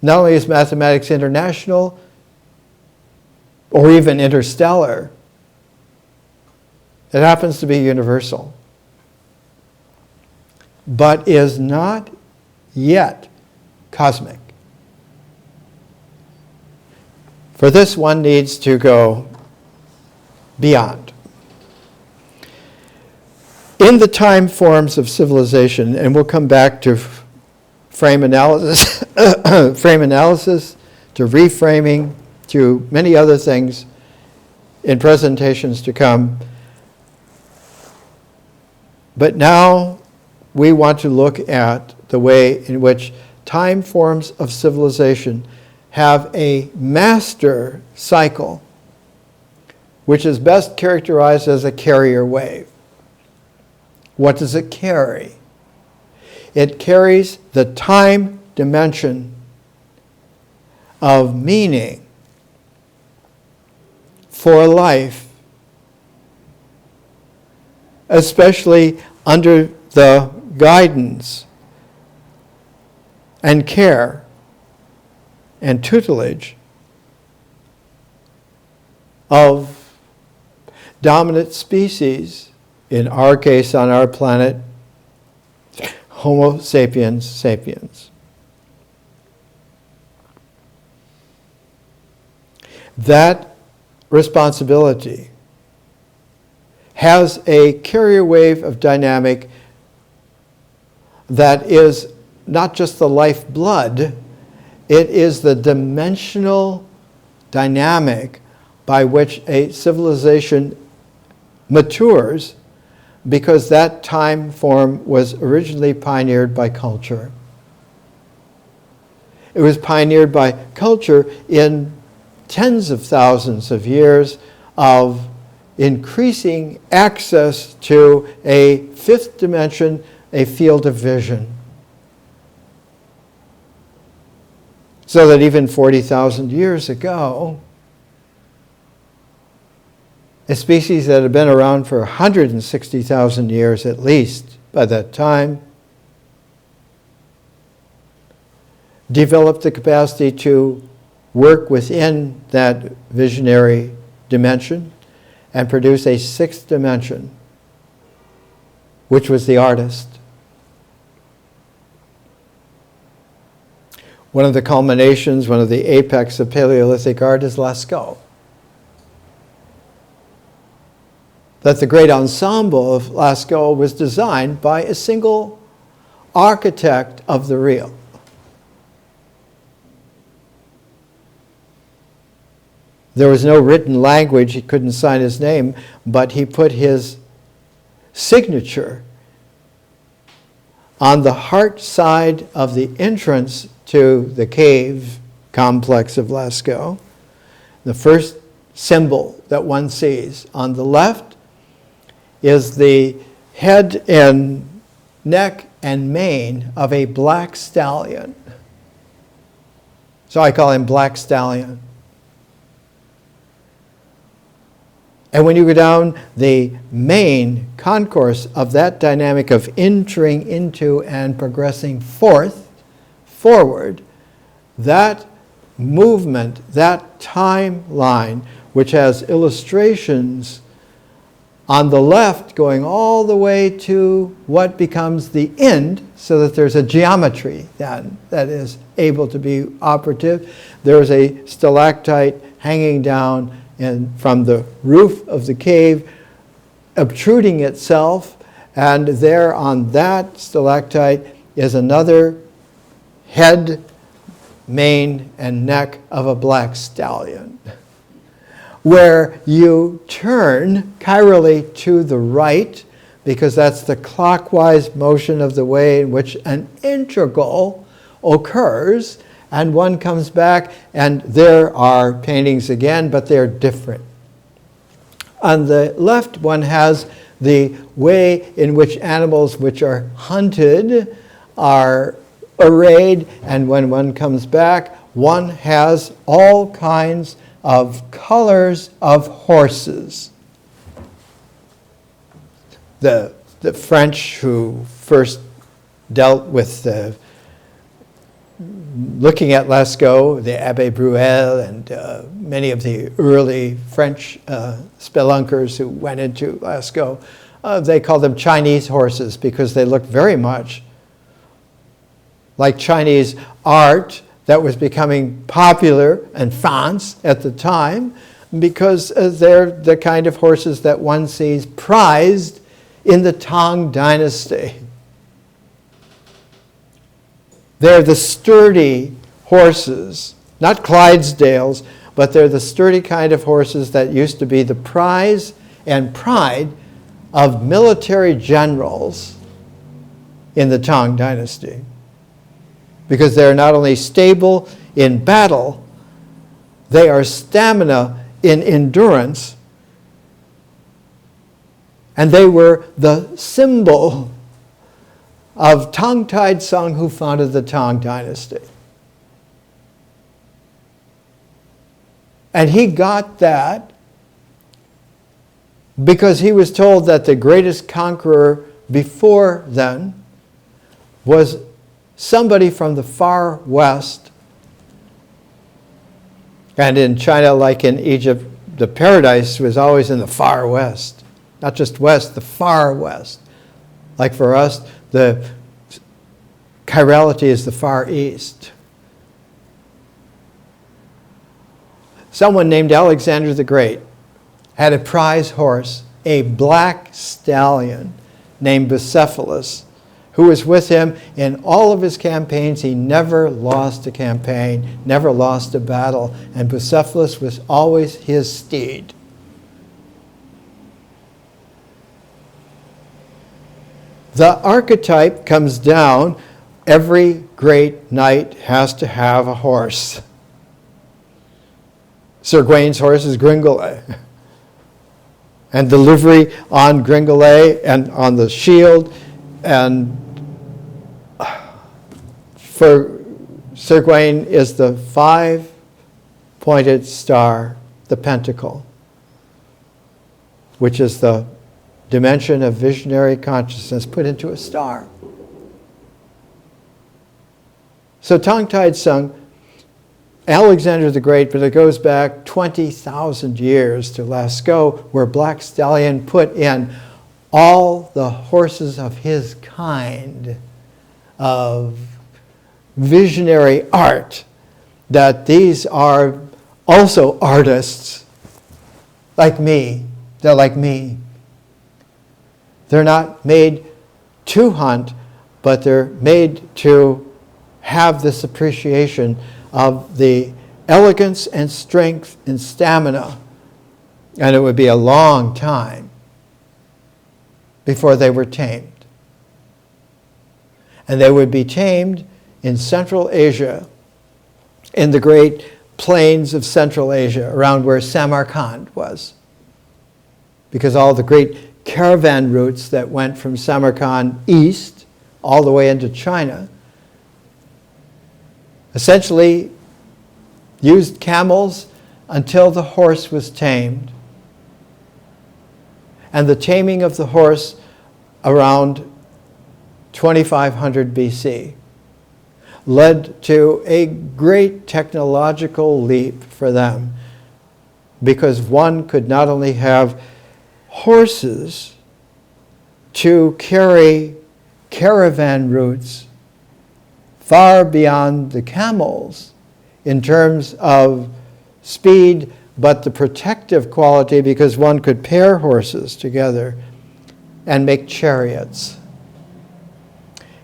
Not only is mathematics international or even interstellar, it happens to be universal, but is not yet cosmic. For this, one needs to go beyond. In the time forms of civilization, and we'll come back to frame analysis, to reframing, to many other things in presentations to come. But now we want to look at the way in which time forms of civilization have a master cycle, which is best characterized as a carrier wave. What does it carry? It carries the time dimension of meaning for life, especially under the guidance and care and tutelage of dominant species, in our case on our planet, Homo sapiens sapiens. That responsibility has a carrier wave of dynamic that is not just the lifeblood, it is the dimensional dynamic by which a civilization matures, because that time form was originally pioneered by culture. It was pioneered by culture in tens of thousands of years of increasing access to a fifth dimension, a field of vision. So that even 40,000 years ago, a species that had been around for 160,000 years at least by that time developed the capacity to work within that visionary dimension and produce a sixth dimension, which was the artist. One of the culminations, one of the apex of Paleolithic art is Lascaux. That the great ensemble of Lascaux was designed by a single architect of the real. There was no written language, he couldn't sign his name, but he put his signature on the heart side of the entrance to the cave complex of Lascaux. The first symbol that one sees on the left is the head and neck and mane of a black stallion. So I call him Black Stallion. And when you go down the main concourse of that dynamic of entering into and progressing forward, that movement, that timeline, which has illustrations on the left going all the way to what becomes the end, so that there's a geometry then that is able to be operative. There's a stalactite hanging down from the roof of the cave, obtruding itself, and there on that stalactite is another head, mane, and neck of a black stallion, where you turn chirally to the right, because that's the clockwise motion of the way in which an integral occurs, and one comes back, and there are paintings again, but they're different. On the left, one has the way in which animals which are hunted are arrayed, and when one comes back, one has all kinds of colors of horses. The French who first dealt with looking at Lascaux, the Abbé Bruel, and many of the early French spelunkers who went into Lascaux, they called them Chinese horses because they looked very much like Chinese art that was becoming popular and fancy at the time, because they're the kind of horses that one sees prized in the Tang Dynasty. They're the sturdy horses, not Clydesdales, but they're the sturdy kind of horses that used to be the prize and pride of military generals in the Tang Dynasty. because they're not only stable in battle, they are stamina in endurance, and they were the symbol of Tang Tai-tsung, who founded the Tang Dynasty. And he got that because he was told that the greatest conqueror before then was somebody from the far west. And in China, like in Egypt, the paradise was always in the far west. Not just west, the far west. Like for us, the Chirality is the far east. Someone named Alexander the Great had a prize horse, a black stallion named Bucephalus, who was with him in all of his campaigns. He never lost a campaign, never lost a battle, and Bucephalus was always his steed. The archetype comes down. Every great knight has to have a horse. Sir Gawaine's horse is Gringolet. And the livery on Gringolet and on the shield, and for Sir Gawaine is the 5-pointed star, the pentacle, which is the dimension of visionary consciousness put into a star. So Tang Tai-tsung, Alexander the Great, but it goes back 20,000 years to Lascaux, where Black Stallion put in all the horses of his kind of visionary art, that these are also artists like me. They're like me. They're not made to hunt, but they're made to have this appreciation of the elegance and strength and stamina. And it would be a long time before they were tamed. And they would be tamed in Central Asia, in the great plains of Central Asia, around where Samarkand was. Because all the great caravan routes that went from Samarkand east all the way into China essentially used camels until the horse was tamed. And the taming of the horse around 2500 BC led to a great technological leap for them, because one could not only have horses to carry caravan routes far beyond the camels in terms of speed, but the protective quality, because one could pair horses together and make chariots.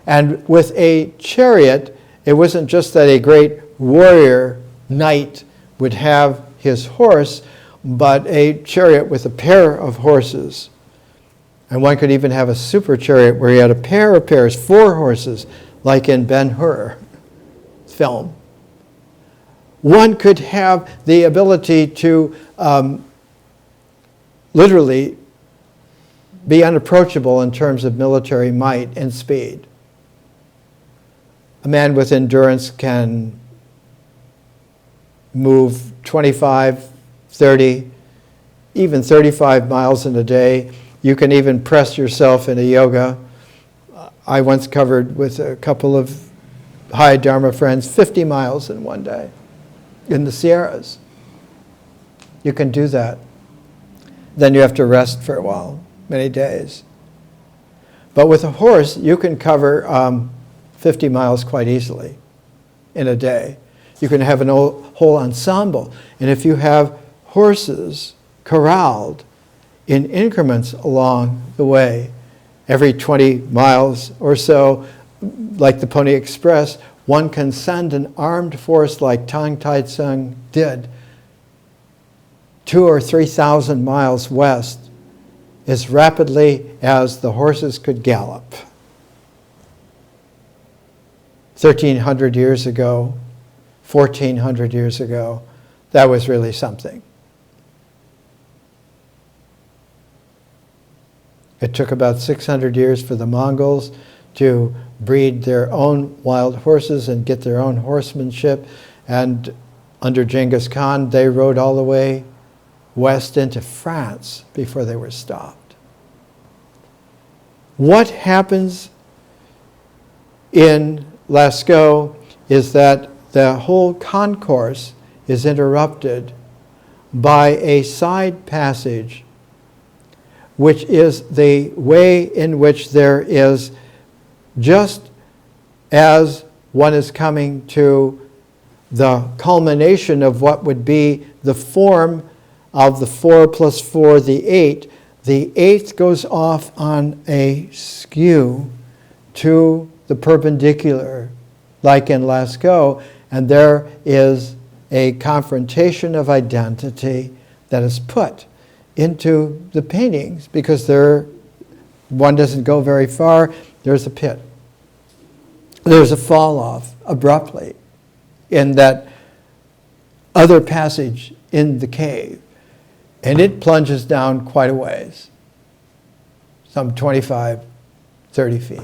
And with a chariot, it wasn't just that a great warrior knight would have his horse, but a chariot with a pair of horses. And one could even have a super chariot where he had a pair of pairs, 4 horses, like in Ben-Hur film. One could have the ability to literally be unapproachable in terms of military might and speed. A man with endurance can move 25, 30, even 35 miles in a day. You can even press yourself in a yoga. I once covered with a couple of high Dharma friends 50 miles in one day in the Sierras. You can do that. Then you have to rest for a while, many days. But with a horse, you can cover 50 miles quite easily in a day. You can have a whole ensemble. And if you have horses corralled in increments along the way, every 20 miles or so, like the Pony Express, one can send an armed force like Tang Tai-tsung did 2,000 or 3,000 miles west as rapidly as the horses could gallop. 1,300 years ago, 1,400 years ago, that was really something. It took about 600 years for the Mongols to breed their own wild horses and get their own horsemanship. And under Genghis Khan, they rode all the way west into France before they were stopped. What happens in Lascaux is that the whole concourse is interrupted by a side passage, which is the way in which there is, just as one is coming to the culmination of what would be the form of the 4 plus 4, the 8, the 8th goes off on a skew to the perpendicular, like in Lascaux, and there is a confrontation of identity that is put into the paintings, because one doesn't go very far, there's a pit. There's a fall off abruptly in that other passage in the cave, and it plunges down quite a ways, some 25, 30 feet.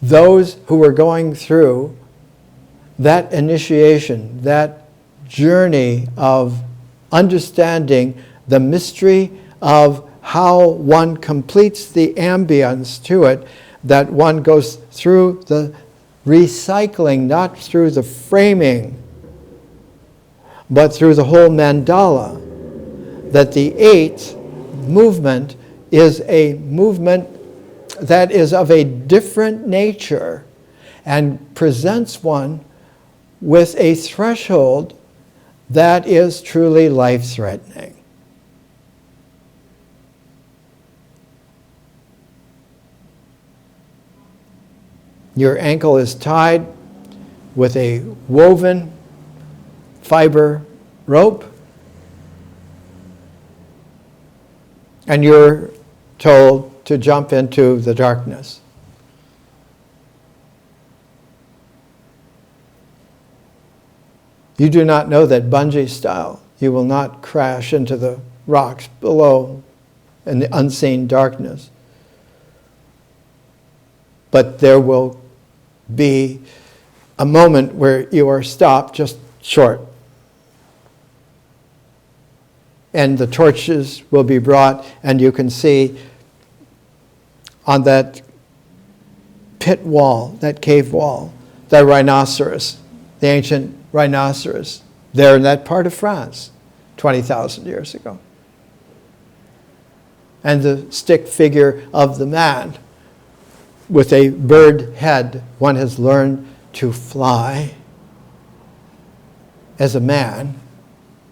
Those who were going through that initiation, that journey of understanding the mystery of how one completes the ambience to it, that one goes through the recycling, not through the framing, but through the whole mandala, that the 8th movement is a movement that is of a different nature and presents one with a threshold that is truly life-threatening. Your ankle is tied with a woven fiber rope, and you're told to jump into the darkness. You do not know that bungee style, you will not crash into the rocks below in the unseen darkness. But there will be a moment where you are stopped just short. And the torches will be brought, and you can see on that pit wall, that cave wall, the rhinoceros, the ancient rhinoceros, there in that part of France 20,000 years ago. And the stick figure of the man with a bird head. One has learned to fly as a man,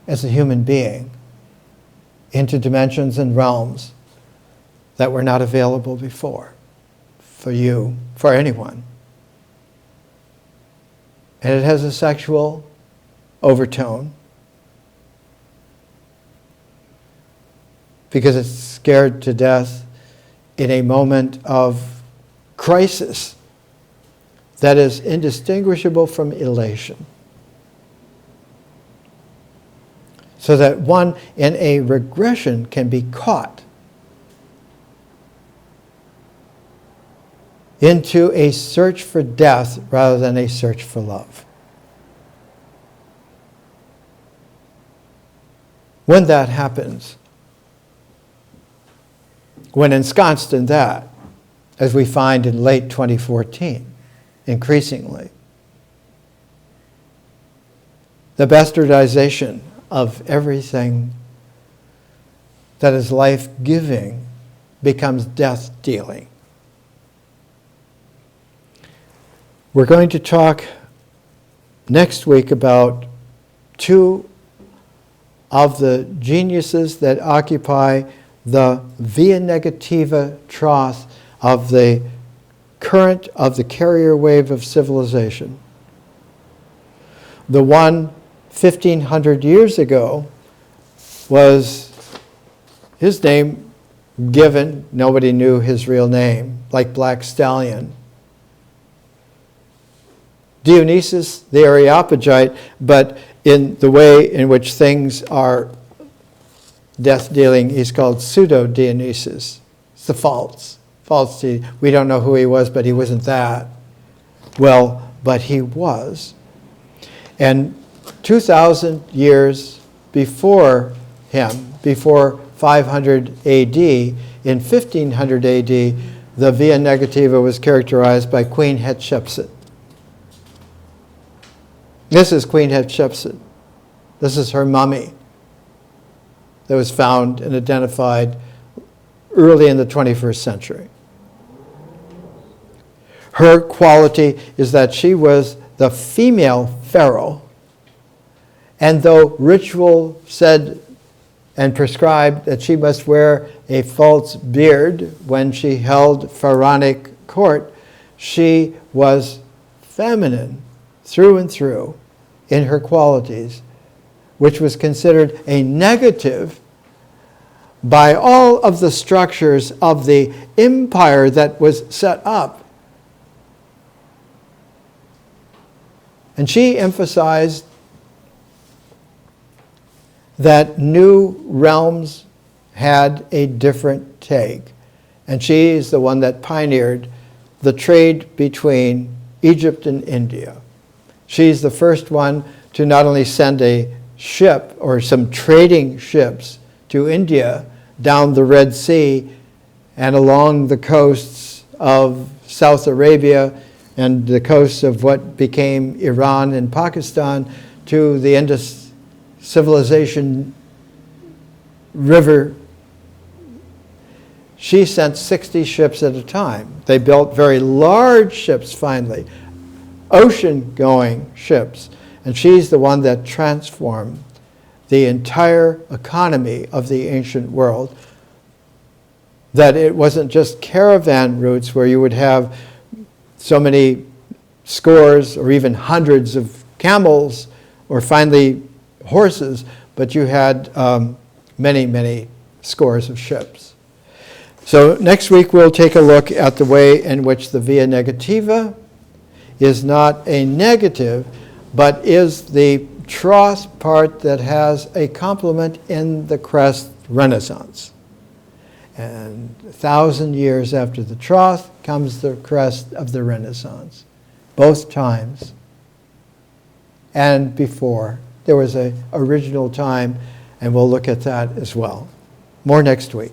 as a human being, into dimensions and realms that were not available before for you, for anyone. And it has a sexual overtone because it's scared to death in a moment of crisis that is indistinguishable from elation. So that one in a regression can be caught into a search for death rather than a search for love. When that happens, when ensconced in that, as we find in late 2014, increasingly, the bastardization of everything that is life-giving becomes death-dealing. We're going to talk next week about two of the geniuses that occupy the via negativa trough of the current of the carrier wave of civilization. The one 1,500 years ago was his name given, nobody knew his real name, like Black Stallion Dionysus, the Areopagite, but in the way in which things are death-dealing, he's called pseudo-Dionysus. It's the false deity. We don't know who he was, but he wasn't that. Well, but he was. And 2,000 years before him, before 500 AD, in 1500 AD, the Via Negativa was characterized by Queen Hatshepsut. This is Queen Hatshepsut. This is her mummy that was found and identified early in the 21st century. Her quality is that she was the female pharaoh, and though ritual said and prescribed that she must wear a false beard when she held pharaonic court, she was feminine through and through in her qualities, which was considered a negative by all of the structures of the empire that was set up. And she emphasized that new realms had a different take. And she is the one that pioneered the trade between Egypt and India. She's the first one to not only send a ship or some trading ships to India down the Red Sea and along the coasts of South Arabia and the coasts of what became Iran and Pakistan to the Indus civilization river. She sent 60 ships at a time. They built very large ships finally, ocean-going ships. And she's the one that transformed the entire economy of the ancient world. That it wasn't just caravan routes where you would have so many scores or even hundreds of camels or finally horses, but you had many, many scores of ships. So next week we'll take a look at the way in which the Via Negativa is not a negative, but is the troth part that has a complement in the crest Renaissance. And 1,000 years after the troth comes the crest of the Renaissance. Both times and before. There was an original time, and we'll look at that as well. More next week.